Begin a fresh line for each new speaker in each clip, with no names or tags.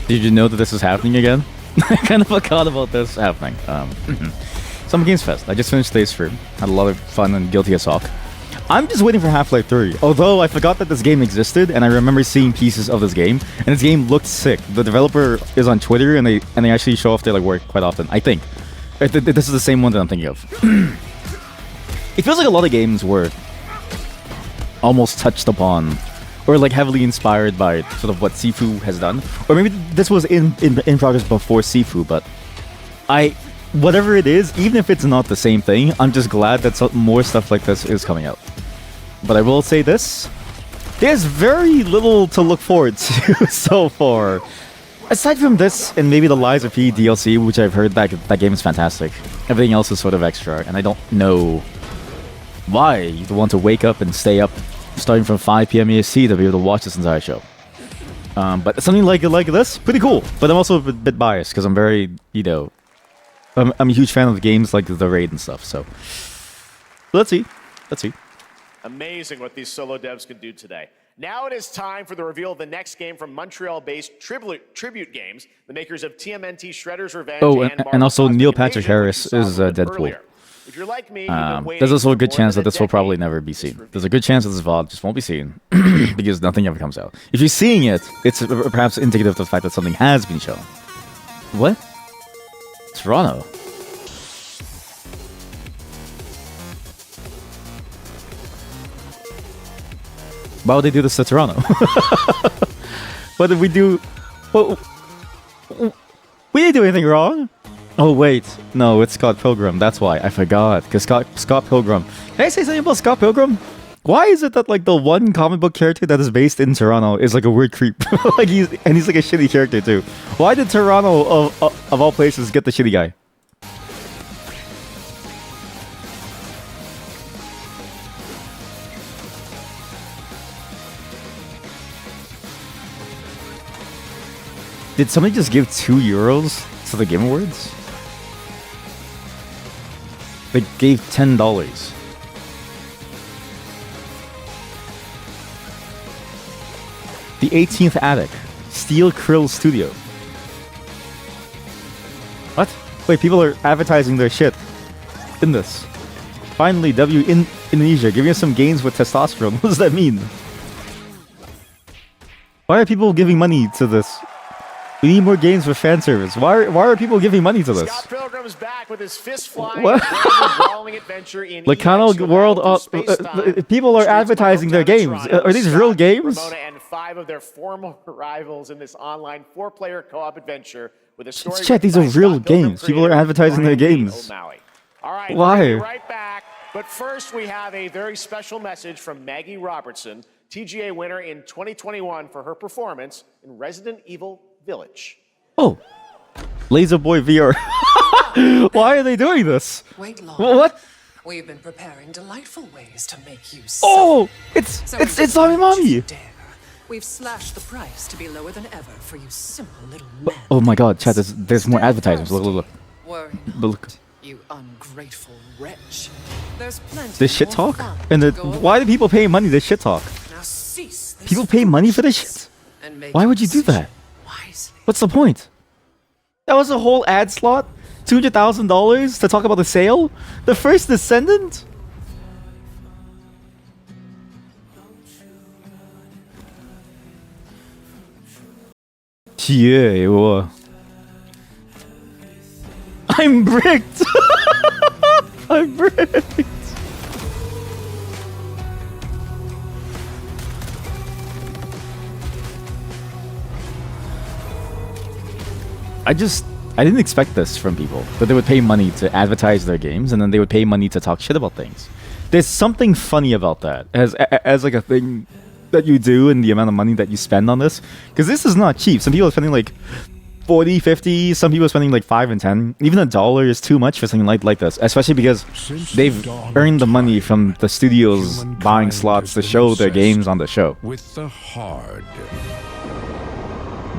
Did you know that this is happening again? I kind of forgot about this happening. Summer Games Fest. I just finished today's stream. Had a lot of fun and Guilty as Hawk. I'm just waiting for Half-Life 3. Although I forgot that this game existed, and I remember seeing pieces of this game, and this game looked sick. The developer is on Twitter, and they actually show off their like work quite often. I think this is the same one that I'm thinking of. It feels like a lot of games were almost touched upon, or like heavily inspired by sort of what Sifu has done, or maybe this was in progress before Sifu. But whatever it is, even if it's not the same thing, I'm just glad that more stuff like this is coming out. But I will say this, there's very little to look forward to so far. Aside from this and maybe the Lies of P DLC, which I've heard that game is fantastic. Everything else is sort of extra, and I don't know why you'd want to wake up and stay up starting from 5 p.m. EST to be able to watch this entire show. But something like this, pretty cool. But I'm also a bit biased because I'm very, I'm a huge fan of games like The Raid and stuff, so let's see.
Amazing what these solo devs can do today. Now it is time for the reveal of the next game from Montreal-based Tribute Games, the makers of TMNT Shredder's Revenge.
Oh, and also Neil Patrick Harris is Deadpool.
If you're like me,
there's also a good chance that this will probably never be seen. There's a good chance that this VOD just won't be seen because nothing ever comes out. If you're seeing it, it's perhaps indicative of the fact that something has been shown. What? Toronto. Why would they do this to Toronto? What did we do? We didn't do anything wrong. Oh wait, no, it's Scott Pilgrim. That's why I forgot. Because Scott Pilgrim. Can I say something about Scott Pilgrim? Why is it that like the one comic book character that is based in Toronto is like a weird creep? Like he's like a shitty character too. Why did Toronto of all places get the shitty guy? Did somebody just give €2 to the Game Awards? They gave $10. The 18th Attic, Steel Krill Studio. What? Wait, people are advertising their shit in this. Finally, Indonesia, giving us some games with testosterone. What does that mean? Why are people giving money to this? We need more games with fan service. Why are people giving money to this?
Scott Pilgrim's back with his fist flying.
What? Lacano World. People are advertising their games. Are these real games?
And 5 of their former rivals in this online 4-player co-op adventure with a story.
Check, these are real games. People are advertising their games.
All right,
why?
We'll be right back. But first, we have a very special message from Maggie Robertson, TGA winner in 2021 for her performance in Resident Evil Village.
Oh, Laser Boy VR. Why are they doing this?
Wait long.
What?
We've been preparing delightful ways to make you
Oh, it's Zombie Mommy.
We've slashed the price to be lower than ever for you simple little men.
Oh my god, chat, there's more advertisements. Look.
Worry
Look.
not, you ungrateful wretch. There's plenty
This shit
more
talk?
fun
And
to go
why do people pay money to shit talk?
Now cease this
People pay money for this shit?
and make
Why would you do
decision
that?
wisely.
What's the point? That was a whole ad slot? $200,000 to talk about the sale? The first Descendant? Yeah, I'm bricked! I'm bricked! I didn't expect this from people, that they would pay money to advertise their games and then they would pay money to talk shit about things. There's something funny about that as like a thing that you do and the amount of money that you spend on this, because this is not cheap. Some people are spending like 40, 50, some people are spending like 5 and 10. Even $1 is too much for something like this, especially because they've earned the money from the studios buying slots to show their games on the show.
With the hard.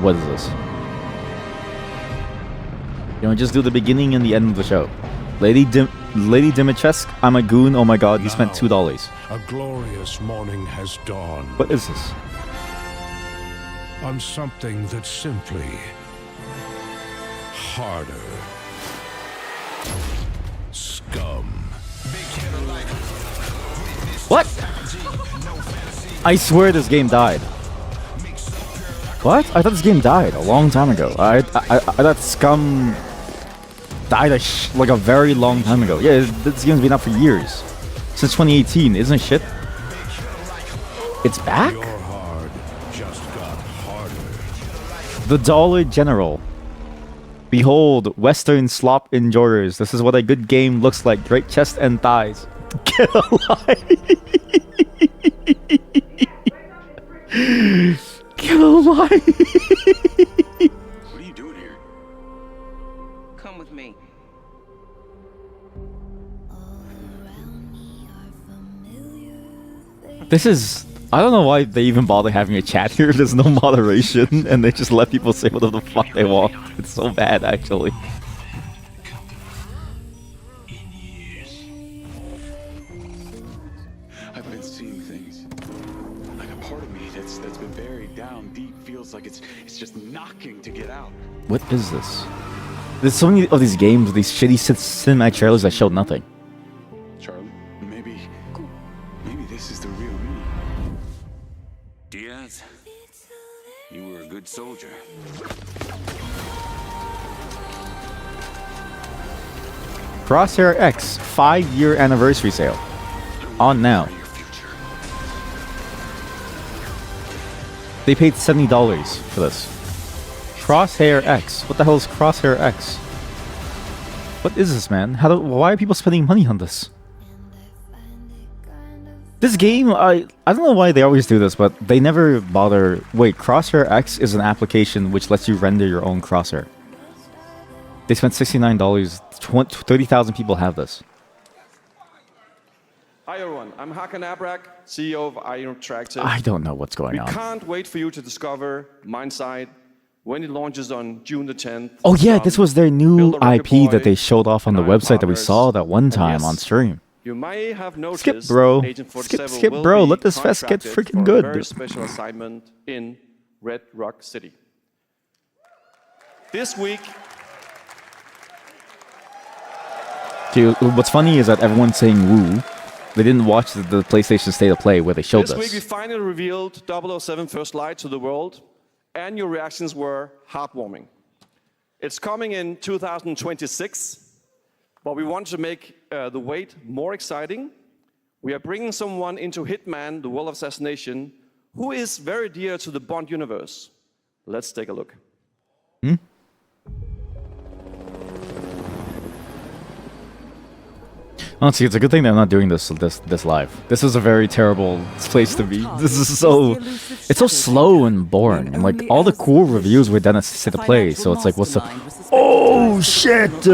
What is this? Just do the beginning and the end of the show. Lady Dimitrescu, I'm a goon. Oh my god, you spent $2.
A glorious morning has dawned.
What is this?
On something that simply harder. Scum.
What? I swear this game died. What? I thought this game died a long time ago. I thought Scum died like a very long time ago. Yeah, this game's been out for years. Since 2018, isn't it shit? It's back?
Your hard just got harder.
The Dollar General. Behold, Western slop enjoyers. This is what a good game looks like. Great chest and thighs. Get alive. Get alive.
What are you doing here?
Come with me.
This is... I don't know why they even bother having a chat here. There's no moderation, and they just let people say whatever the fuck they want. It's so bad, actually.
I've been seeing things. Like a part of me that's been buried down deep feels like it's just knocking to get out.
What is this? There's so many of these games with these shitty cinematic trailers that showed nothing.
Charlie, maybe this is the real me.
Diaz, you were a good soldier.
Crosshair X 5-year anniversary sale. On now.
Your future.
They paid $70 for this. Crosshair X. What the hell is Crosshair X? What is this, man? Why are people spending money on this? This game, I don't know why they always do this, but they never bother... Wait, Crosshair X is an application which lets you render your own crosshair. They spent $69. 30,000 people have this.
Hi everyone, I'm Hakan Abrak, CEO of iInteractive.
I don't know what's going
We
on.
can't wait for you to discover Mindside when it launches on June the 10th.
Oh yeah, this was their new
Build a Record
IP that
Boy,
they showed off on the
Nine
website that we
Powers,
saw that one
and
time
yes,
on stream.
You may have noticed
Skip, bro.
Agent 47
Skip,
will
bro.
be
Let this fest get
contracted
freaking
for a
good.
very special assignment in Red Rock City. This week,
Dude, what's funny is that everyone's saying woo. They didn't watch the PlayStation State of Play where they showed
this week we
this.
finally revealed 007 First Light to the world, and your reactions were heartwarming. It's coming in 2026. But we want to make the wait more exciting. We are bringing someone into Hitman, the World of Assassination, who is very dear to the Bond universe. Let's take a look.
Honestly, it's a good thing that I'm not doing this live. This is a very terrible place to be. This is so... It's so slow and boring. And like, all the cool reviews were done at State of Play, so it's like, what's the... Oh, shit!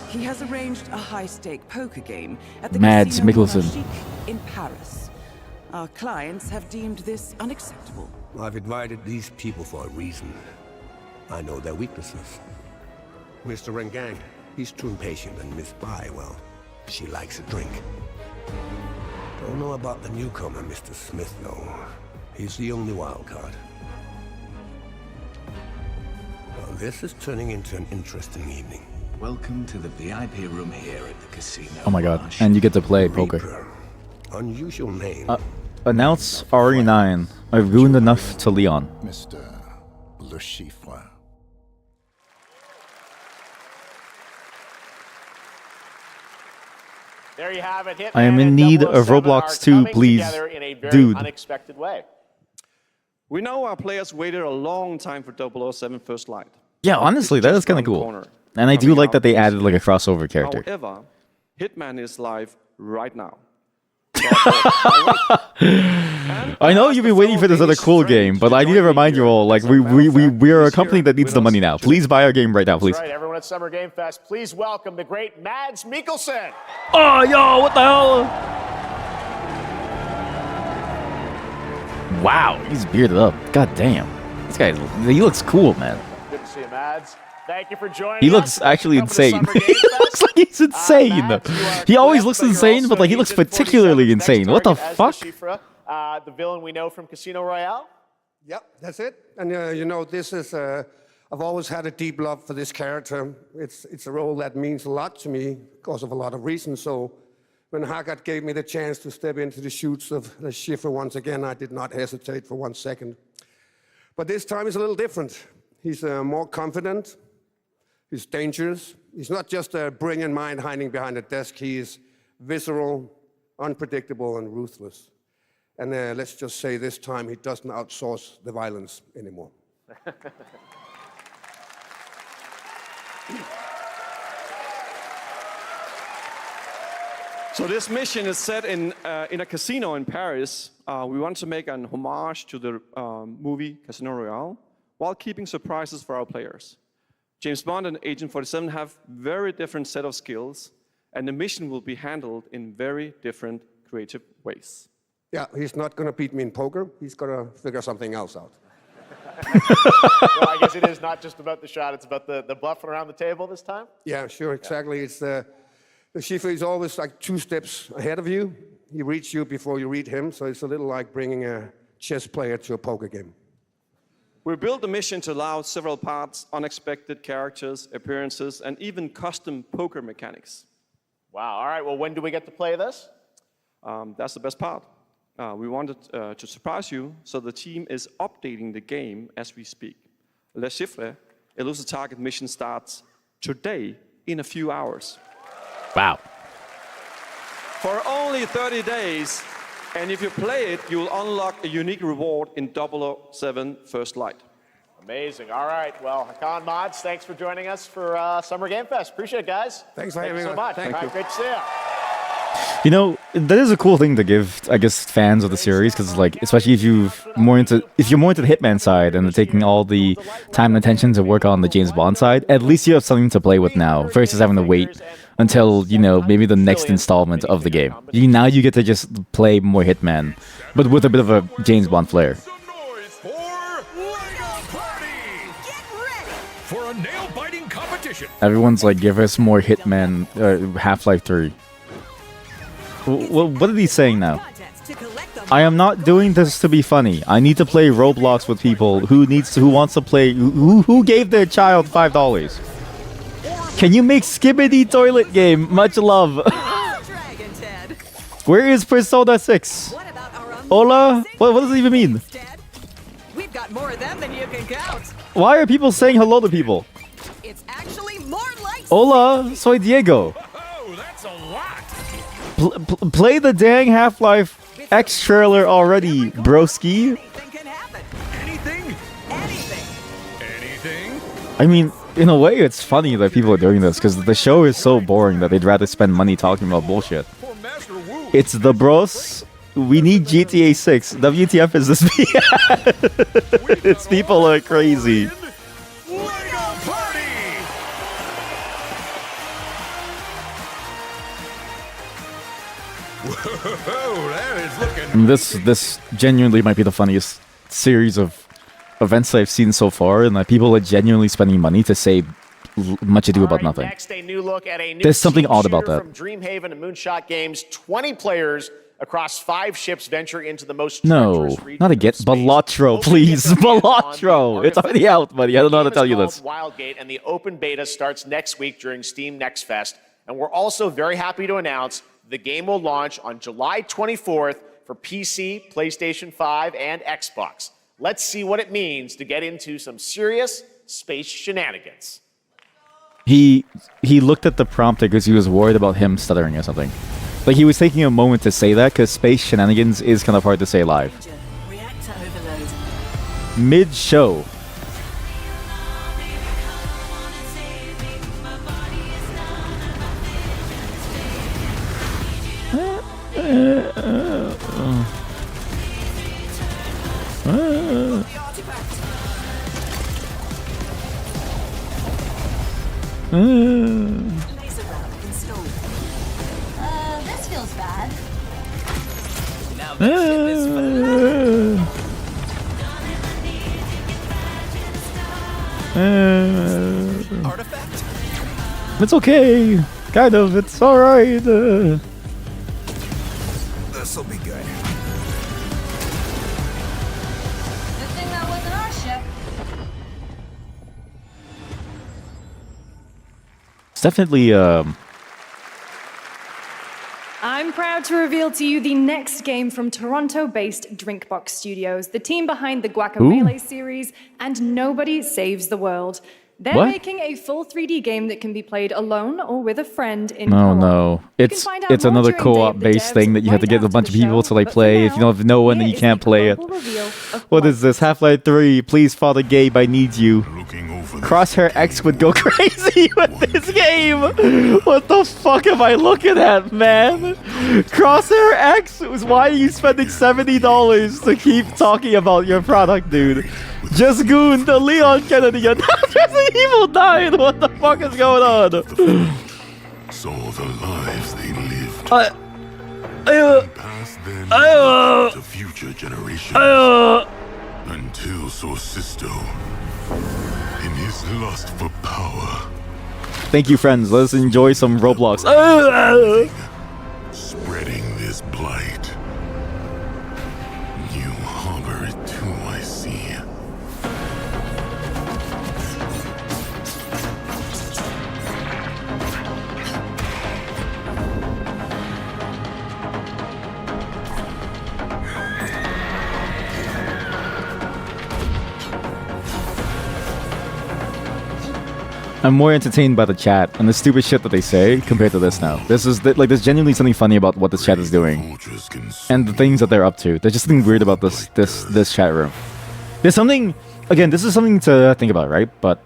He has arranged a high-stake poker game at the
Mads
Casino
Mikkelsen.
Chic in Paris. Our clients have deemed this unacceptable.
I've invited these people for a reason. I know their weaknesses. Mr. Rengang, he's too impatient, and Miss Bai, well, she likes a drink. Don't know about the newcomer, Mr. Smith, though. He's the only wild card. Well, this is turning into an interesting evening.
Welcome to the VIP room here at the casino.
Oh my god. And you get to play poker.
Reaper. Unusual name.
Announce RE9. I ruined enough to Leon.
Mr. Le Chiffre.
There you have it. Hitman
I am in
and
need of
007
Roblox
are
2,
coming
please.
together in a very
Dude.
unexpected way.
We know our players waited a long time for 007 First Light.
Yeah, honestly, that is kind of cool. And I do like that they added like a crossover character.
However, Hitman is live right now.
I know you've been waiting for this other cool game, but I need to remind you all, like, we are a company that needs the money now. Please buy our game right now, please.
That's right, everyone at Summer Game Fest, please welcome the great Mads Mikkelsen.
Oh, yo, what the hell? Wow, he's bearded up. God damn. This guy, he looks cool, man.
Good to see you, Mads. Thank you for joining
He
us.
looks actually
Welcome to
insane.
Summer Game
He
Fest.
looks like he's insane.
Mads, you are
He always
Cliff,
looks
but you're
insane, but
also
like he looks
Agent
particularly
47's next
insane. What the
target as
fuck?
Shifra, the villain we know from Casino Royale.
Yep, that's it. And you know, this is
I've always had a deep love for this character. It's a role that means a lot to me because of a lot of reasons. So when Haggard gave me the chance to step into the shoes of Le Chiffre once again, I did not hesitate for 1 second. But this time is a little different. He's more confident. He's dangerous. He's not just a brilliant mind hiding behind a desk. He is visceral, unpredictable, and ruthless. And let's just say this time he doesn't outsource the violence anymore.
So this mission is set in a casino in Paris. We want to make an homage to the movie Casino Royale while keeping surprises for our players. James Bond and Agent 47 have very different set of skills, and the mission will be handled in very different creative ways.
Yeah, he's not going to beat me in poker. He's going to figure something else out.
Well, I guess it is not just about the shot, it's about the bluffing around the table this time?
Yeah, sure, exactly. It's the Chiffre is always like 2 steps ahead of you. He reads you before you read him, so it's a little like bringing a chess player to a poker game.
We built the mission to allow several parts, unexpected characters, appearances, and even custom poker mechanics.
Wow, all right, well, when do we get to play this?
That's the best part. We wanted to surprise you, so the team is updating the game as we speak. Le Chiffre, Elusive Target mission starts today in a few hours.
Wow.
For only 30 days, and if you play it, you will unlock a unique reward in 007 First Light.
Amazing. All right. Well, Hakan Mods, thanks for joining us for Summer Game Fest. Appreciate it, guys.
Thanks for
Thank
having
you so
us.
much.
Thank
All right,
you.
great to see you.
You know, that is a cool thing to give, I guess, fans of the series, because, like, especially if you're more into the Hitman side and taking all the time and attention to work on the James Bond side, at least you have something to play with now, versus having to wait until, you know, maybe the next installment of the game. Now you get to just play more Hitman, but with a bit of a James Bond flair.
For a nail-biting competition.
Everyone's like, give us more Hitman, Half-Life 3. What are they saying now? I am not doing this to be funny. I need to play Roblox with people who wants to play, who gave their child $5. Can you make Skibbity Toilet Game? Much love. Where is Persona 6? Hola? What does it even mean?
We've got more of them than you can count.
Why are people saying hello to people?
It's actually more like
Hola, soy Diego.
Oh, that's a lot.
Play the dang Half-Life X trailer already, broski.
anything can happen.
Anything?
Anything.
Anything?
I mean, in a way, it's funny that people are doing this, because the show is so boring that they'd rather spend money talking about bullshit.
For Master Wu.
It's the bros. We need GTA 6. WTF is this? Its people are crazy.
Lego Party! Whoa, that is looking.
This genuinely might be the funniest series of events I've seen so far, and that people are genuinely spending money to say much ado about nothing.
Next, a new look at a new
There's something
team
odd about
shooter
that.
From Dreamhaven and Moonshot Games, 20 players across 5 ships venture into the most
No,
treacherous region
not
of
again.
space.
Balatro,
Hoping to
please.
get their hands on the
Balatro. It's already out, buddy. I don't know how to tell you this.
Wildgate, and the open beta starts next week during Steam Next Fest. And we're also very happy to announce the game will launch on July 24th for PC, PlayStation 5, and Xbox. Let's see what it means to get into some serious space shenanigans.
He looked at the prompter because he was worried about him stuttering or something. Like, he was taking a moment to say that, because space shenanigans is kind of hard to say live.
Reactor overload.
Mid-show.
Laser rod installed.
This feels bad.
Now this ship is full. Artifact.
It's okay. Kind of. It's alright.
This'll be good.
Good thing that wasn't our ship.
definitely
I'm proud to reveal to you the next game from Toronto-based Drinkbox Studios, the team behind the Guacamelee series and Nobody Saves the World. They're
What?
making a full 3D game that can be played alone or with a friend in
no,
co-op.
no. It's
find out
it's
more
another
during Day of
co-op
the
based
Devs
thing that you have to
right
get a
after
bunch
the
of people
show,
to like
but for
play. If you
now,
don't have no one, then
here
you
is
can't
the
play it.
global reveal of
What is this? Half-Life 3. Please, Father Gabe, I need you. Crosshair X would go crazy with this game. What the fuck am I looking at, man? Crosshair X? Why are you spending $70 to keep talking about your product, dude? Just gooned the Leon Kennedy and Resident Evil 9. What the fuck is going on?
Saw the lives they lived. Pass them to future generations. Until saw Sisto in his lust for power.
Thank you, friends. Let's enjoy some Roblox.
Spreading this blight. You harbor it too, I see.
I'm more entertained by the chat and the stupid shit that they say compared to this now. This is like there's genuinely something funny about what this chat is doing, and the things that they're up to. There's just something weird about this chat room. There's something, again, this is something to think about, right? But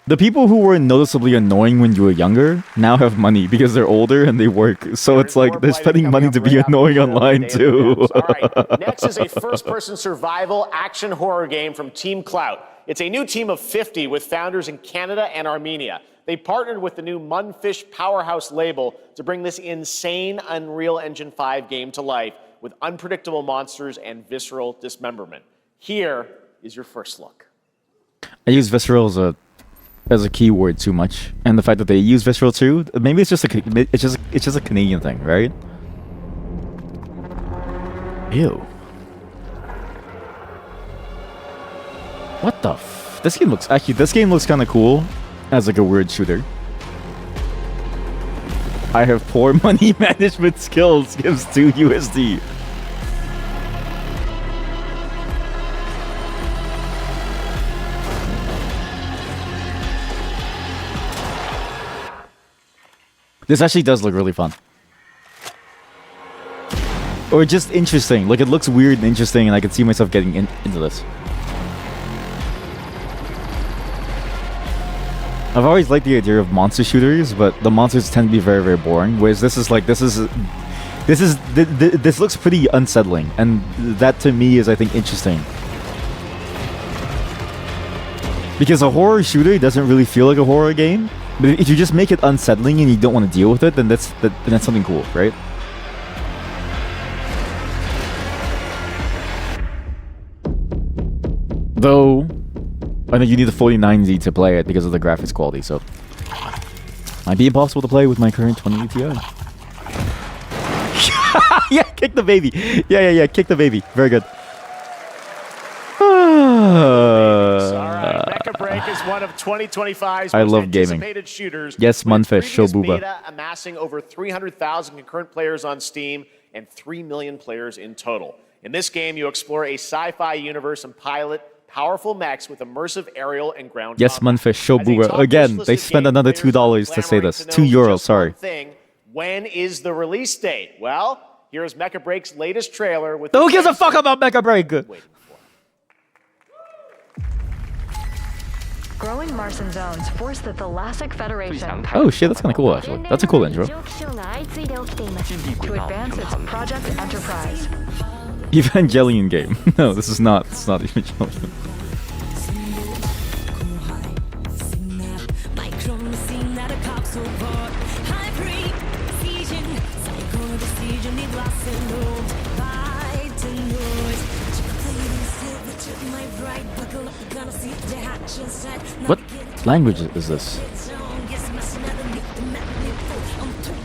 the people who were noticeably annoying when you were younger now have money because they're older and they work. So it's like they're spending money to be annoying online too.
All right, next is a first-person survival action horror game from Team Clout. It's a new team of 50 with founders in Canada and Armenia. They partnered with the new Munfish Powerhouse label to bring this insane Unreal Engine 5 game to life with unpredictable monsters and visceral dismemberment. Here is your first look.
I use visceral as a keyword too much, and the fact that they use visceral too, maybe it's just a Canadian thing, right? Ew. What the f? This game looks kind of cool as like a weird shooter. I have poor money management skills. Gives 2 USD. This actually does look really fun. Or just interesting. Like, it looks weird and interesting, and I can see myself getting into this. I've always liked the idea of monster shooters, but the monsters tend to be very, very boring. Whereas this looks pretty unsettling, and that to me is, I think, interesting. Because a horror shooter doesn't really feel like a horror game. But if you just make it unsettling and you don't want to deal with it, then that's something cool, right? Though, I think you need the 4090 to play it because of the graphics quality, so might be impossible to play with my current 2080 Ti. Yeah, kick the baby. Yeah, kick the baby. Very good.
Mecha Break is one of 2025's
I
most
love gaming.
anticipated shooters.
Yes,
with its
Munfish, show
previous
booba.
beta amassing over 300,000 concurrent players on Steam and 3 million players in total. In this game, you explore a sci-fi universe and pilot powerful mechs with immersive aerial and ground
Yes,
combat.
Munfish, show
As a
booba.
top
Again,
push
they
listed
spent
game,
another
players are
$2 to say
clamoring
this.
to know
€2,
just
sorry.
one thing. When is the release date? Well, here's Mecha Break's latest trailer with
Who gives a fuck about Mecha Break?
Growing Martian zones force the Thoracic Federation
Oh shit, that's kind of cool actually. That's a cool intro.
to advance its Project Enterprise.
Evangelion game. No, this is not. It's not Evangelion. What language is this?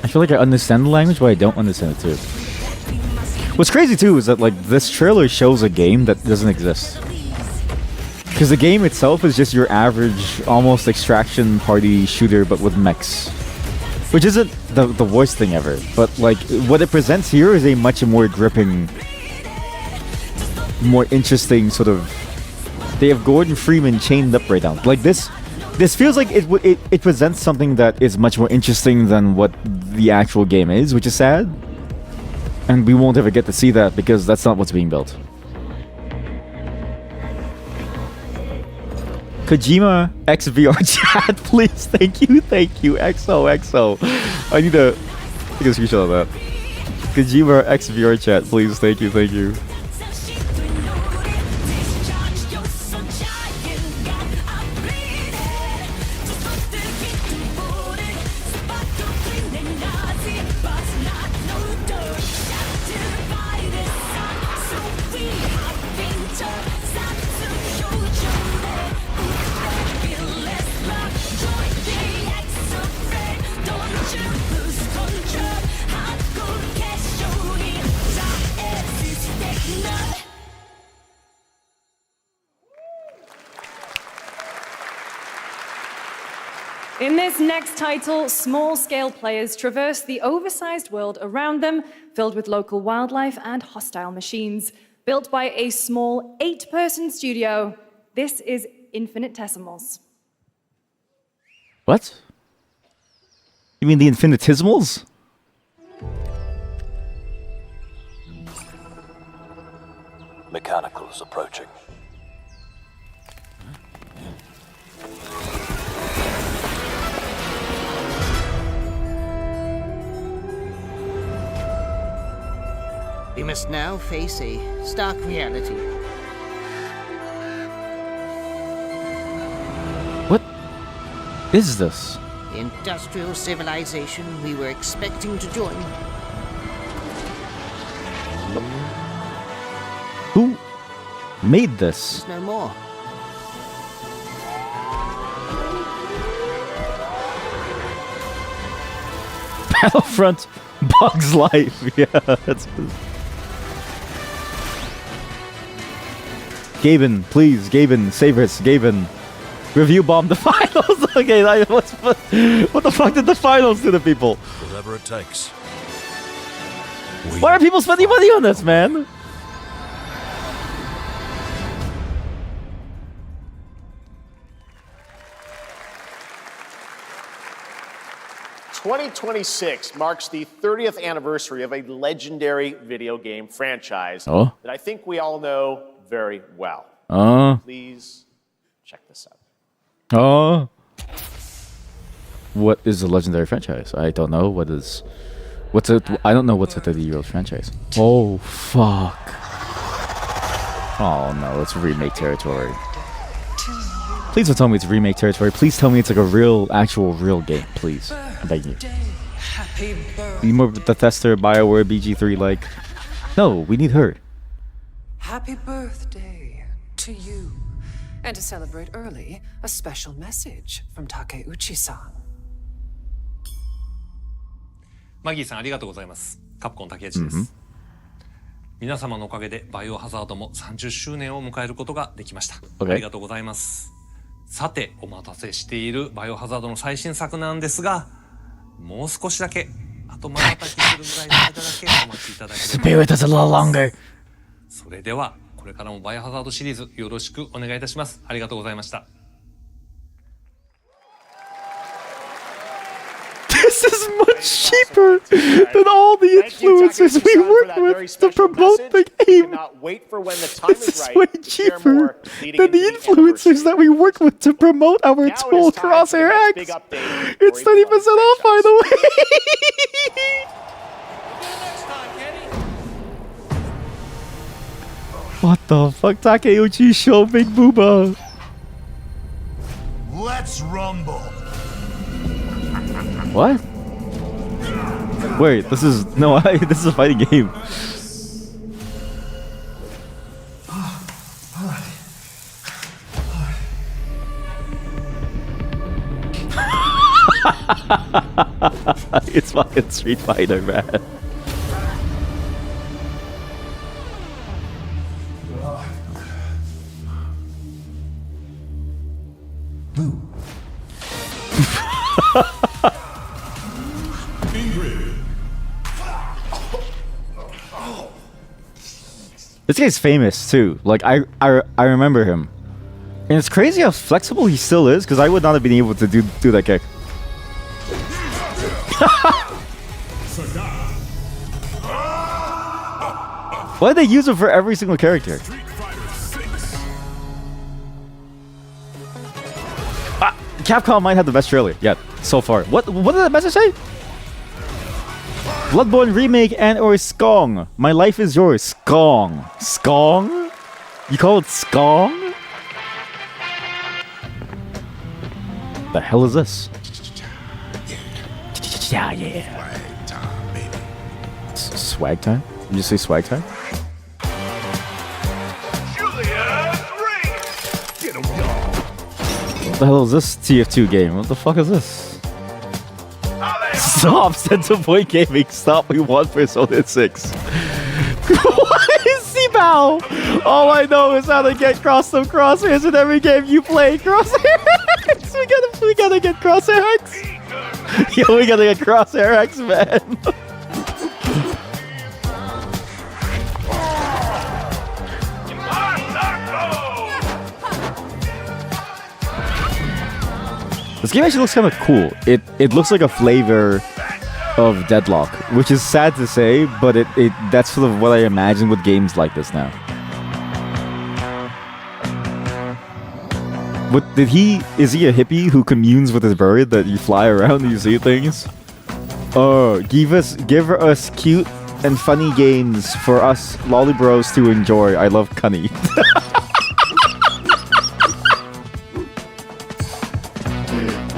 I feel like I understand the language, but I don't understand it too. What's crazy too is that like this trailer shows a game that doesn't exist. Because the game itself is just your average, almost extraction party shooter, but with mechs. Which isn't the worst thing ever, but like what it presents here is a much more gripping, more interesting sort of. They have Gordon Freeman chained up right now. Like this feels like it presents something that is much more interesting than what the actual game is, which is sad. And we won't ever get to see that because that's not what's being built. Kojima XVR chat, please. Thank you. XO. I need to take a screenshot of that. Kojima XVR chat, please. Thank you.
In this next title, small-scale players traverse the oversized world around them, filled with local wildlife and hostile machines. Built by a small 8-person studio, this is Infinitesimals.
What? You mean the Infinitesimals?
Mechanicals approaching.
We must now face a stark reality.
What is this?
The industrial civilization we were expecting to join.
Who made this?
There's no more.
Battlefront Bug's Life. Yeah, that's. Gaben, please, Gaben, save us, Gaben. Review bomb the finals. Okay, what the fuck did the finals do to people?
Whatever it takes.
Why are people spending money on this, man?
"2026 marks the 30th anniversary of a legendary video game franchise
that
I think we all know very well. Please check this out.
What is a legendary franchise? I don't know. I don't know what's a 30-year-old franchise. Oh, fuck. Oh, no. It's remake territory. Please don't tell me it's remake territory. Please tell me it's like a real game. Please. I'm begging you. Be more Bethesda, BioWare, BG3 like. No, we need her.
Happy birthday to you. And to celebrate early, a special message from Takeuchi-san.
マギーさんありがとうございます。カプコン竹内です。皆様のおかげでバイオハザードも30周年を迎えることができました。ありがとうございます。さて、お待たせしているバイオハザードの最新作なんですが、もう少しだけ、あと瞬きするぐらいの間だけお待ちいただければ。
Spirit is a little longer.
それでは、これからもバイオハザードシリーズよろしくお願いいたします。ありがとうございました。
This is much cheaper than all the influencers we work with to promote the game. This is way cheaper than the influencers that we work with to promote our tool Crosshair X. It's 30% off, by the way. What the fuck? Takeuchi show Big Booba.
Let's rumble.
What? Wait, this is this is a fighting game. It's fucking Street Fighter, man. This guy's famous too. Like I remember him, and it's crazy how flexible he still is. Because I would not have been able to do that kick. Why do they use him for every single character? Capcom might have the best trailer yet so far. What did the message say? Bloodborne remake and or Skong. My life is yours. Skong. Skong? You call it Skong? The hell is this? Yeah. Swag time, baby. Swag time? Did you say swag time? What the hell is this TF2 game? What the fuck is this? Stop, Center Point Gaming. Stop, we want Persona 6. What is C-Bow? All I know is how to get crosshairs in every game you play. Crosshair X! We gotta get Crosshair X! Yo, we gotta get Crosshair X, man. This game actually looks kind of cool. It looks like a flavor of Deadlock, which is sad to say, but that's sort of what I imagine with games like this now. Is he a hippie who communes with his bird that you fly around and you see things? Oh, give us cute and funny games for us lollybros to enjoy. I love Cunny.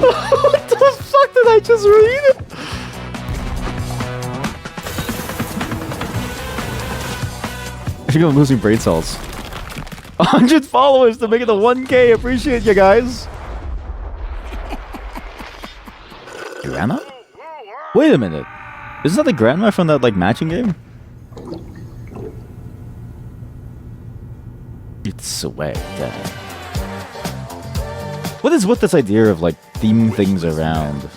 What the fuck did I just read? I think I'm losing brain cells. 100 followers to make it to 1K. Appreciate you guys. Grandma? Wait a minute. Isn't that the grandma from that like matching game? It's swag. What is with this idea of like theming things around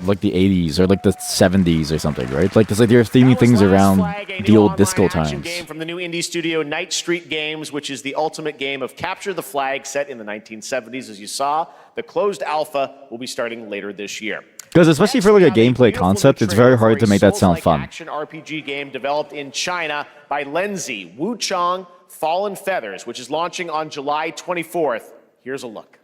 like the 80s or like the 70s or something, right? Like this idea of theming things around the old disco times.
Game from the new indie studio Night Street Games, which is the ultimate game of capture the flag set in the 1970s. As you saw, the closed alpha will be starting later this year.
Because especially for like a gameplay concept, it's very hard to make that sound fun.
Action RPG game developed in China by Lenzi, Wuchang, Fallen Feathers, which is launching on July 24th. Here's a look.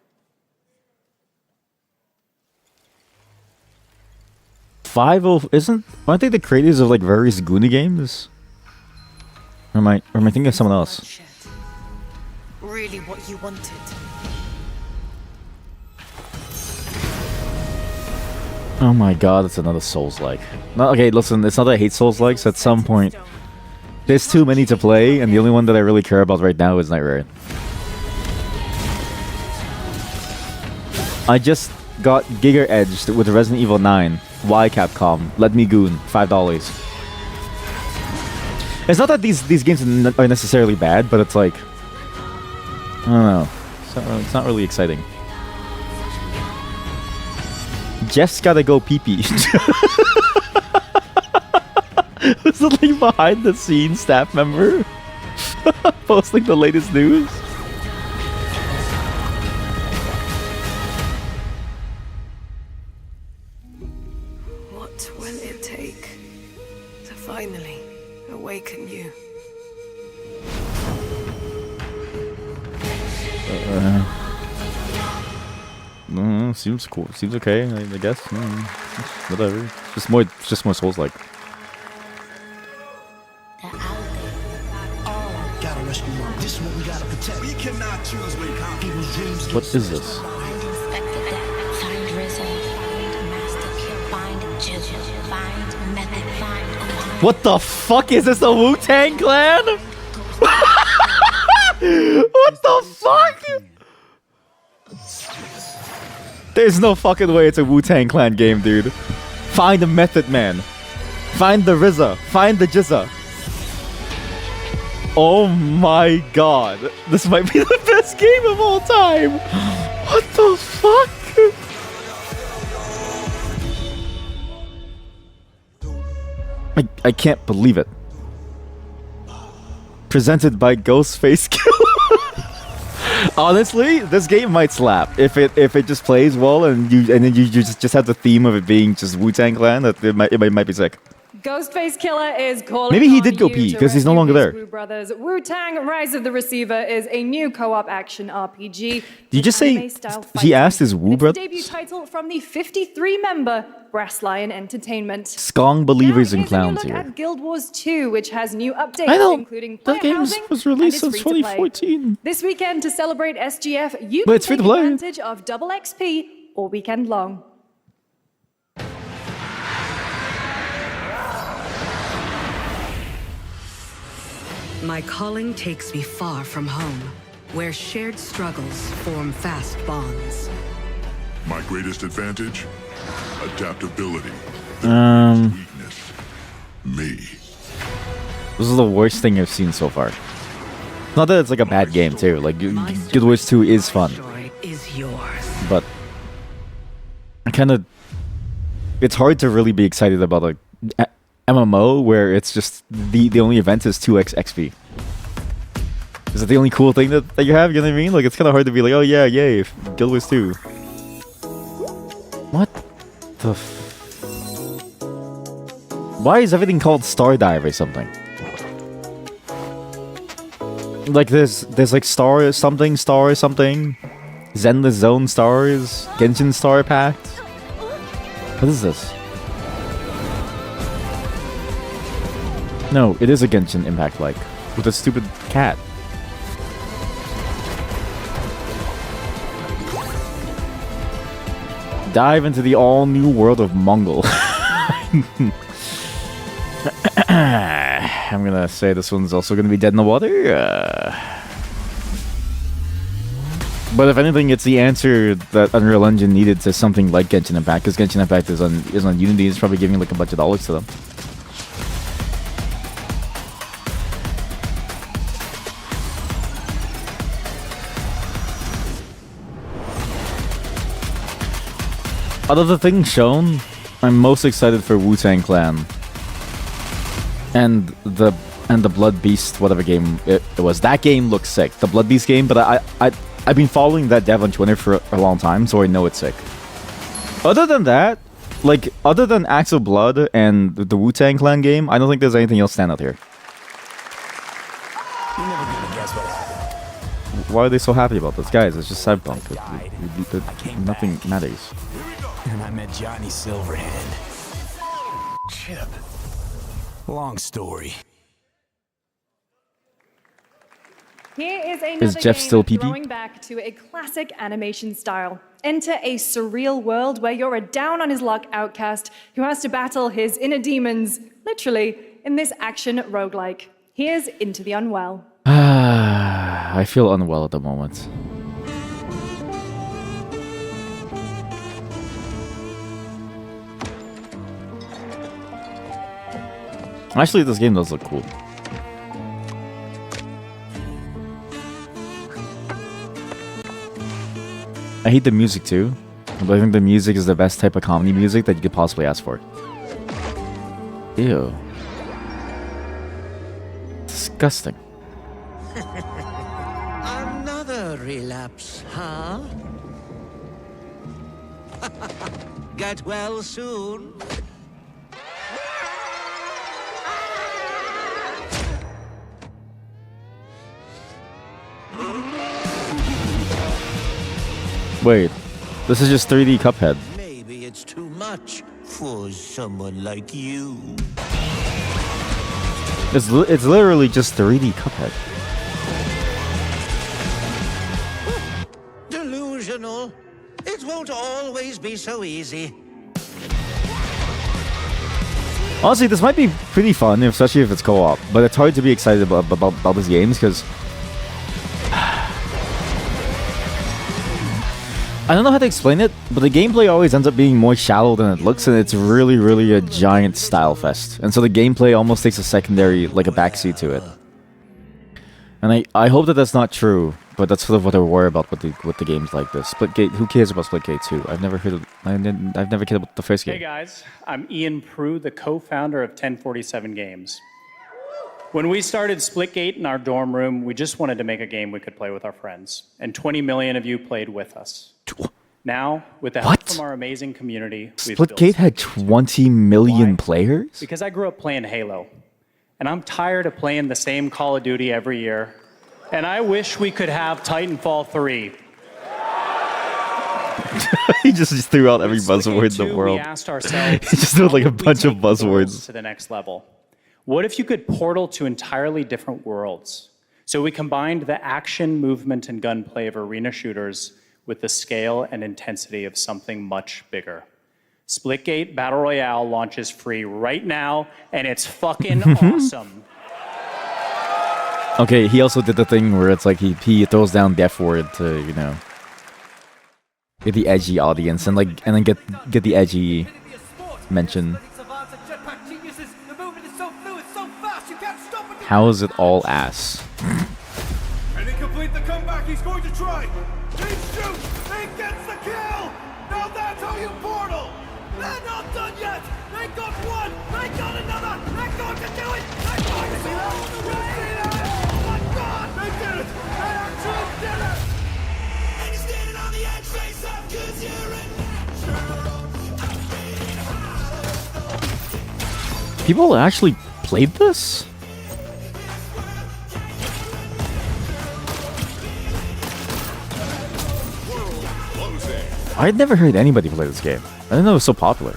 Aren't they the creators of like various Goonie games? Or am I thinking of someone else?
Really what you wanted.
Oh my god, it's another Souls-like. Okay, listen, it's not that I hate Souls-likes. At some point, there's too many to play, and the only one that I really care about right now is Night Raid. I just got Giga Edged with Resident Evil 9. Why, Capcom? Let me goon. $5. It's not that these games are necessarily bad, but it's like... I don't know. It's not really exciting. Jeff's gotta go pee-pee. It's like behind-the-scenes staff member posting the latest news.
What will it take to finally awaken you?
Seems cool. Seems okay, I guess. Whatever. It's just more Souls-like. What is this? What the fuck is this? The Wu-Tang Clan? What the fuck? There's no fucking way it's a Wu-Tang Clan game, dude. Find the Method Man. Find the RZA. Find the Jizza. Oh my god. This might be the best game of all time. What the fuck? I can't believe it. Presented by Ghostface Killer. Honestly, this game might slap if it just plays well and then you just have the theme of it being just Wu-Tang Clan. That it might be sick.
Ghostface Killer is calling.
Maybe he
on
did go
you
pee
to
because he's no
rescue
longer
his
there.
Wu Brothers. Wu-Tang: Rise of the Receiver is a new co-op action RPG.
Did you just say
anime-style
he
fighting.
asked his Wu
It's the
Brothers?
debut title from the 53-member Brass Lion Entertainment.
Skong believers and
Here's a new
clowns
look
here.
at Guild Wars 2, which has new updates,
I know.
including player
That game
housing
was
and
released
is
since
free to play.
2014.
This weekend, to celebrate SGF, you
But
can
it's free
take
to play.
advantage of double XP all weekend long.
My calling takes me far from home, where shared struggles form fast bonds.
My greatest advantage? Adaptability. Weakness. Me.
This is the worst thing I've seen so far. Not that it's like a bad game too. Like Guild Wars 2 is fun,
Is yours.
but I kind of it's hard to really be excited about a MMO where it's just the only event is 2x XP. Is it the only cool thing that you have? You know what I mean? Like it's kind of hard to be like, oh yeah, yay, Guild Wars 2. What the? Why is everything called Stardive or something? Like there's like star something, Zenless Zone stars, Genshin Star Pact. What is this? No, it is a Genshin Impact like with a stupid cat. Dive into the all-new world of Mongol. I'm gonna say this one's also gonna be dead in the water. But if anything, it's the answer that Unreal Engine needed to something like Genshin Impact, because Genshin Impact is on Unity. It's probably giving like a bunch of dollars to them. Out of the things shown, I'm most excited for Wu-Tang Clan and the Blood Beast, whatever game it was. That game looks sick, the Blood Beast game. But I've been following that dev on Twitter for a long time, so I know it's sick. Other than that, like other than Acts of Blood and the Wu-Tang Clan game, I don't think there's anything else stand out here.
You're never gonna guess what happened.
Why are they so happy about this, guys? It's just Cyberpunk. Nothing matters.
And I met Johnny Silverhand. Chip. Long story.
Here is another
Is Jeff
game
still PP?
throwing back to a classic animation style. Enter a surreal world where you're a down-on-his-luck outcast who has to battle his inner demons, literally, in this action roguelike. Here's Into the Unwell.
I feel unwell at the moment. Actually, this game does look cool. I hate the music too, but I think the music is the best type of comedy music that you could possibly ask for. Ew. Disgusting.
Another relapse, huh? Get well soon.
Wait, this is just 3D Cuphead.
Maybe it's too much for someone like you.
It's literally just 3D Cuphead.
Delusional. It won't always be so easy.
Honestly, this might be pretty fun, especially if it's co-op. But it's hard to be excited about these games because I don't know how to explain it, but the gameplay always ends up being more shallow than it looks, and it's really a giant style fest. And so the gameplay almost takes a secondary, like a backseat to it. And I hope that that's not true, but that's sort of what I worry about with the games like this. Splitgate, who cares about Splitgate 2? I've never cared about the first game.
Hey guys, I'm Ian Prue, the co-founder of 1047 Games. When we started Splitgate in our dorm room, we just wanted to make a game we could play with our friends, and 20 million of you played with us. Now, with the help from our amazing community, we've built
Splitgate had 20 million players?
because I grew up playing Halo, and I'm tired of playing the same Call of Duty every year, and I wish we could have Titanfall 3.
He just threw out every buzzword in the world.
We asked ourselves,
He just threw like a
how would we
bunch of
take worlds
buzzwords.
to the next level. What if you could portal to entirely different worlds? So we combined the action, movement, and gunplay of arena shooters with the scale and intensity of something much bigger. Splitgate Battle Royale launches free right now, and it's fucking awesome.
Okay, he also did the thing where it's like he throws down death word to, you know, get the edgy audience and then get the edgy mention. How is it all ass?
And he complete the comeback he's going to try. He shoots, he gets the kill. Now that's how you portal. They're not done yet. They got one, they got another. They're going to do it. They're going to do it all the way. Oh my God, they did it. They actually did it. And he's standing on the edge, face up, 'cause you're a
People actually played this? I'd never heard anybody play this game. I didn't know it was so popular.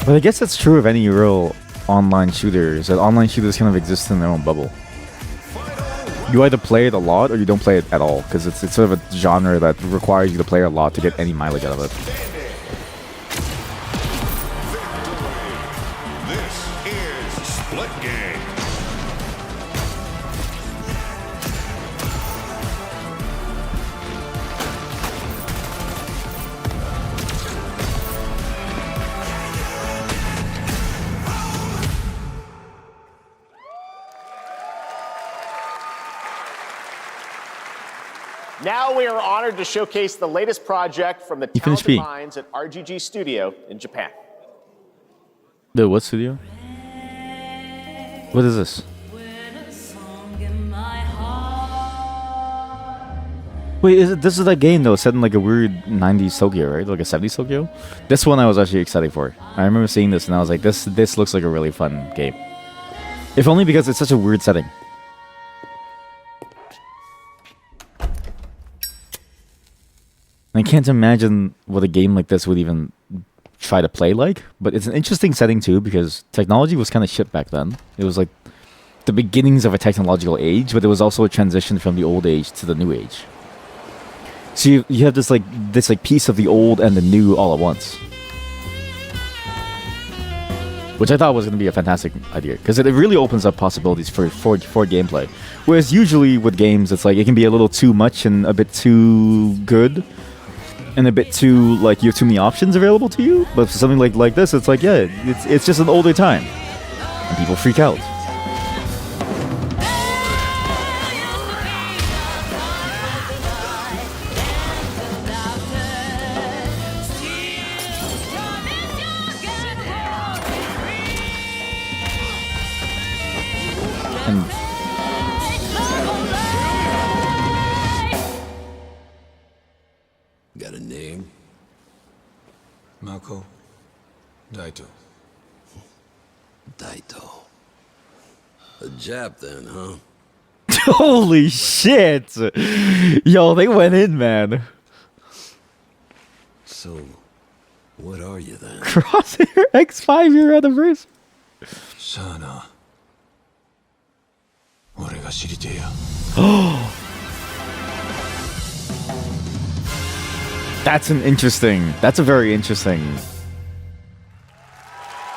But I guess that's true of any real online shooters. That online shooters kind of exist in their own bubble. You either play it a lot or you don't play it at all, because it's sort of a genre that requires you to play a lot to get any mileage out of it.
This is Splitgate.
Now we are honored to showcase the latest project from the
finished
talented
peeing.
minds at RGG Studio in Japan.
The what studio? What is this? Wait, this is that game though, set in like a weird 90s Tokyo, right? Like a 70s Tokyo? This one I was actually excited for. I remember seeing this and I was like, this looks like a really fun game. If only because it's such a weird setting. I can't imagine what a game like this would even try to play like, but it's an interesting setting too because technology was kind of shit back then. It was like the beginnings of a technological age, but it was also a transition from the old age to the new age. So you have this piece of the old and the new all at once, which I thought was going to be a fantastic idea because it really opens up possibilities for gameplay. Whereas usually with games, it's like it can be a little too much and a bit too good. And a bit too, like, you have too many options available to you. But for something like this, it's like, yeah, it's just an older time. And people freak out. And
Got a name?
Mako. Daito.
Daito. A Jap then, huh?
holy shit! Yo, they went in, man.
So, what are you then?
Crosshair X 5-year anniversary.
Shana. 俺が知りてえや。
That's a very interesting.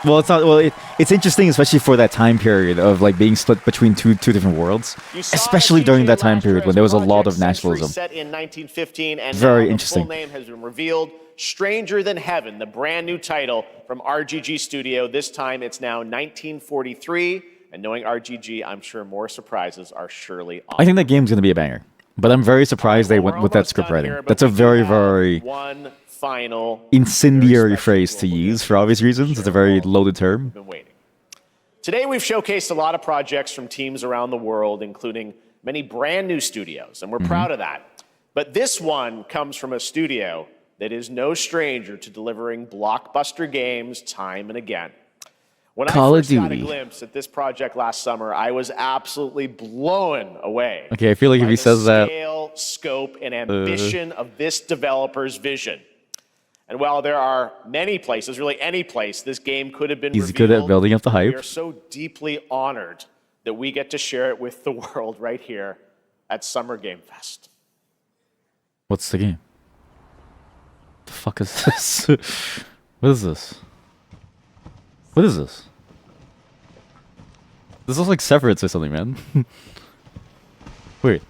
Well, it's not. Well, it's interesting, especially for that time period of like being split between two different worlds, especially during that time period when there was a lot of nationalism.
Set in 1915, and
Very
now
interesting.
The full name has been revealed. Stranger Than Heaven, the brand new title from RGG Studio. This time it's now 1943, and knowing RGG, I'm sure more surprises are surely on.
I think that game's going to be a banger, but I'm very surprised they went with that script writing. That's a very, very
one final
incendiary phrase to use for obvious reasons. It's a very loaded term.
Been waiting. Today we've showcased a lot of projects from teams around the world, including many brand new studios, and we're proud of that. But this one comes from a studio that is no stranger to delivering blockbuster games time and again. When
Call
I
of
first got a
Duty.
glimpse at this project last summer, I was absolutely blown away.
Okay, I feel like if he says that,
Scale, scope, and ambition of this developer's vision. And while there are many places, really any place, this game could have been
he's good at building up the
we
hype.
are so deeply honored that we get to share it with the world right here at Summer Game Fest.
What's the game? The fuck is this? What is this? What is this? This looks like Separates or something, man. Wait.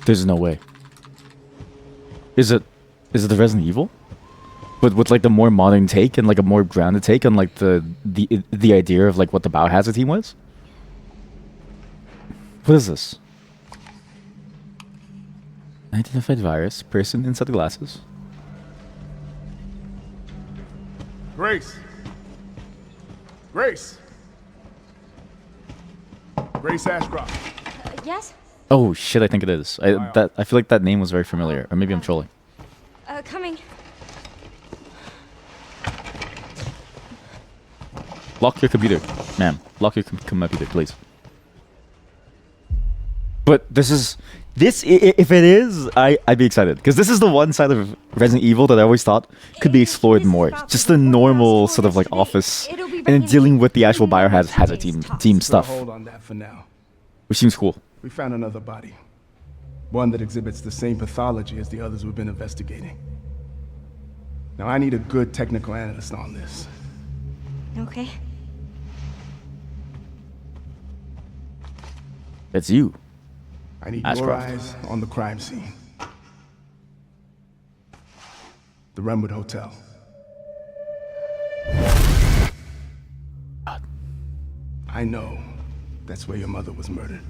There's no way. Is it the Resident Evil? But with like the more modern take and like a more grounded take on like the idea of like what the Biohazard team was? What is this? Identified virus, person inside the glasses.
Grace. Grace. Grace Ashcroft.
Yes?
Oh shit, I think it is. I feel like that name was very familiar. Or maybe I'm trolling.
Coming.
Lock your computer, ma'am. Lock your computer, please. But this, if it is, I'd be excited. Because this is the one side of Resident Evil that I always thought could be explored more. Just the normal sort of like office and then dealing with the actual Biohazard team stuff.
Hold on that for now.
Which seems cool.
We found another body. One that exhibits the same pathology as the others we've been investigating. Now I need a good technical analyst on this.
Okay.
That's you.
I need
Ashcroft.
your eyes on the crime scene. The Renwood Hotel. I know that's where your mother was murdered.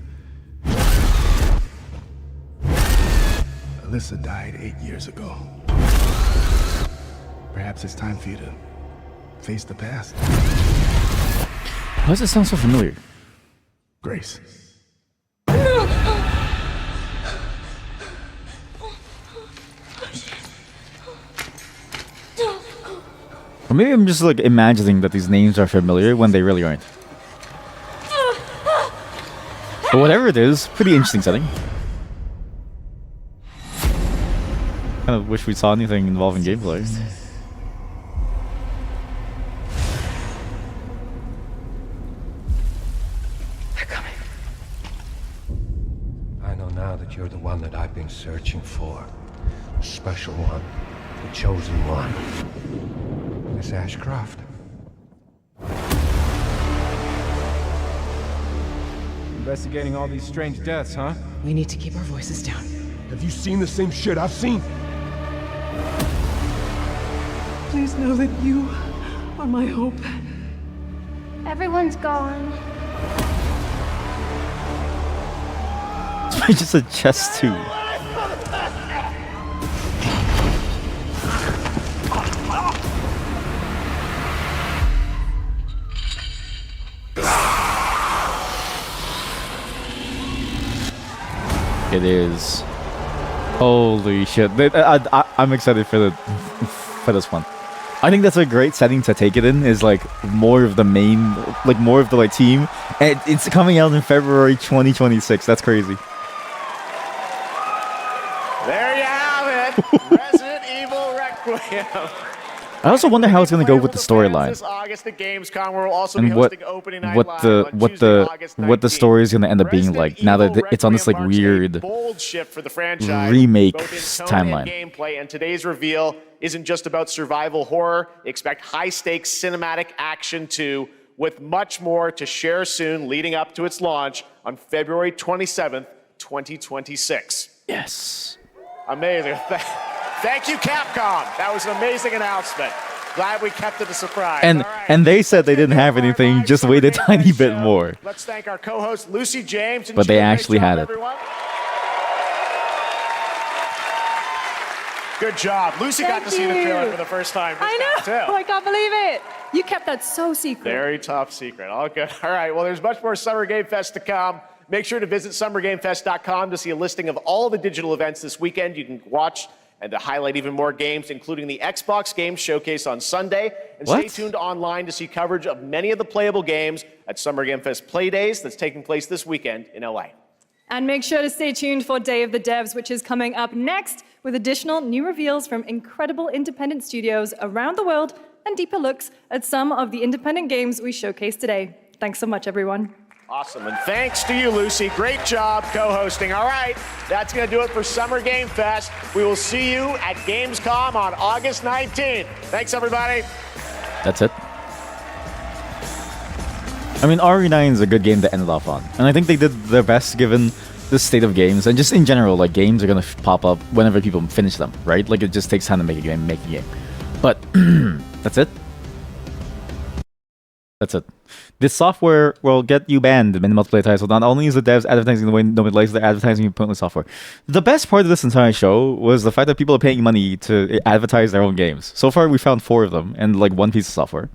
Alyssa died 8 years ago. Perhaps it's time for you to face the past.
Why does it sound so familiar?
Grace.
Or maybe I'm just like imagining that these names are familiar when they really aren't. But whatever it is, pretty interesting setting. Kind of wish we saw anything involving gameplay.
They're coming. I know now that you're the one that I've been searching for. The special one. The chosen one. Miss Ashcroft.
Investigating all these strange deaths, huh?
We need to keep our voices down.
Have you seen the same shit I've seen?
Please know that you are my hope.
Everyone's gone.
It's just a chest too. It is. Holy shit! I'm excited for this one. I think that's a great setting to take it in. Is like more of the main, like more of the like team, and it's coming out in February 2026. That's crazy.
There you have it. Resident Evil Requiem.
I also wonder how it's going to go with the storyline.
This August at Gamescom, we'll also be
And
hosting opening night
what
live
the
on
what
Tuesday,
the
August
what the
19th.
story is going to end up being like now that it's on this like
Marks a
weird
bold shift for the franchise,
remake
both in tone
timeline.
and gameplay, and today's reveal isn't just about survival horror. Expect high-stakes cinematic action too, with much more to share soon leading up to its launch on February 27th, 2026.
Yes.
Amazing. Thank you, Capcom. That was an amazing announcement. Glad we kept it a surprise.
And they said they didn't have anything, just wait a tiny bit more.
Let's thank our co-host Lucy James.
But they actually had it.
Everyone. Good job. Lucy got to see the trailer for the first time.
I know. I can't believe it. You kept that so secret.
Very top secret. All good. All right. Well, there's much more Summer Game Fest to come. Make sure to visit summergamefest.com to see a listing of all the digital events this weekend. You can watch and to highlight even more games, including the Xbox Games Showcase on Sunday. And stay tuned online to see coverage of many of the playable games at Summer Game Fest Play Days that's taking place this weekend in LA.
And make sure to stay tuned for Day of the Devs, which is coming up next with additional new reveals from incredible independent studios around the world and deeper looks at some of the independent games we showcased today. Thanks so much, everyone.
Awesome, and thanks to you, Lucy. Great job co-hosting. All right, that's going to do it for Summer Game Fest. We will see you at Gamescom on August 19th. Thanks, everybody.
That's it. I mean, RE9 is a good game to end it off on. And I think they did their best given the state of games. And just in general, like, games are going to pop up whenever people finish them, right? Like, it just takes time to make a game, But, that's it. That's it. This software will get you banned in multiplayer titles. Not only is the devs advertising the way nobody likes, they're advertising pointless software. The best part of this entire show was the fact that people are paying money to advertise their own games. So far, we found 4 of them and like one piece of software.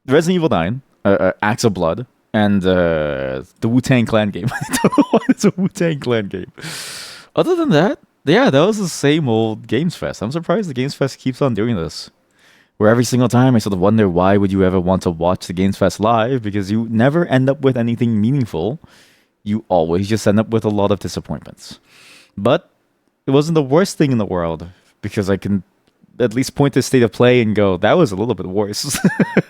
Resident Evil 9, Acts of Blood, and the Wu-Tang Clan game. I don't know why it's a Wu-Tang Clan game. Other than that, yeah, that was the same old Games Fest. I'm surprised the Games Fest keeps on doing this. Where every single time I sort of wonder why would you ever want to watch the Games Fest live, because you never end up with anything meaningful. You always just end up with a lot of disappointments. But it wasn't the worst thing in the world, because I can at least point to State of Play and go, that was a little bit worse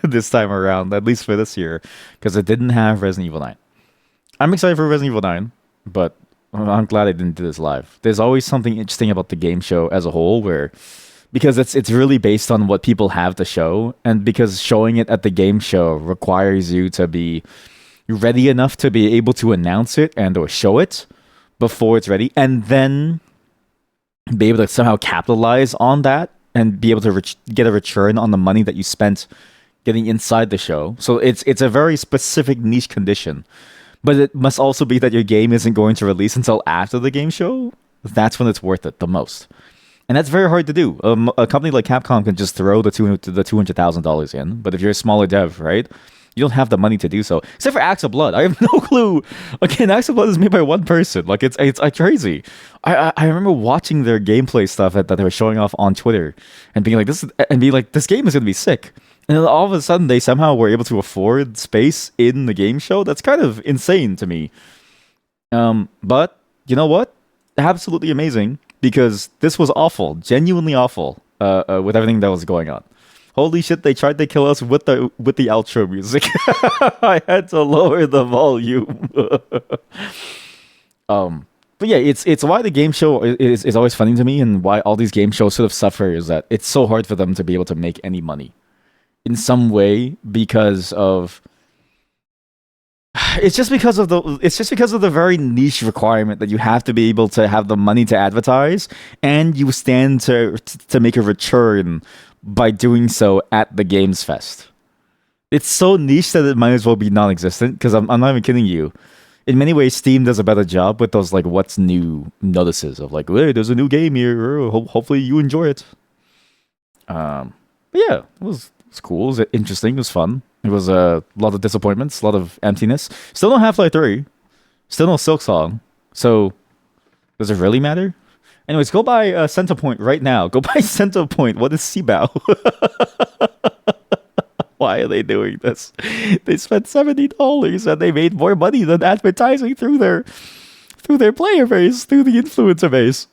this time around, at least for this year, because it didn't have Resident Evil 9. I'm excited for Resident Evil 9, but I'm glad I didn't do this live. There's always something interesting about the game show as a whole, where because it's really based on what people have to show, and because showing it at the game show requires you to be ready enough to be able to announce it and or show it before it's ready, and then be able to somehow capitalize on that and be able to get a return on the money that you spent getting inside the show. So it's a very specific niche condition, but it must also be that your game isn't going to release until after the game show. That's when it's worth it the most. And that's very hard to do. A company like Capcom can just throw the $200,000 in, but if you're a smaller dev, right, you don't have the money to do so. Except for Acts of Blood, I have no clue. Again, Acts of Blood is made by one person. Like it's crazy. I remember watching their gameplay stuff that they were showing off on Twitter and being like, this game is gonna be sick. And then all of a sudden, they somehow were able to afford space in the game show. That's kind of insane to me. But you know what? Absolutely amazing. Because this was awful, genuinely awful, with everything that was going on. Holy shit! They tried to kill us with the outro music. I had to lower the volume. But yeah, it's why the game show is always funny to me, and why all these game shows sort of suffer is that it's so hard for them to be able to make any money in some way because of. It's just because of the very niche requirement that you have to be able to have the money to advertise, and you stand to make a return by doing so at the Games Fest. It's so niche that it might as well be non-existent, because I'm not even kidding you. In many ways, Steam does a better job with those like what's new notices of like, hey, there's a new game here. Hopefully you enjoy it. But yeah, it was cool. It was interesting. It was fun. It was a lot of disappointments, a lot of emptiness. Still no Half-Life 3. Still no Silksong. So, does it really matter? Anyways, go buy Centerpoint right now. Go buy Centerpoint. What is Seabow? Why are they doing this? They spent $70 and they made more money than advertising through their player base, through the influencer base.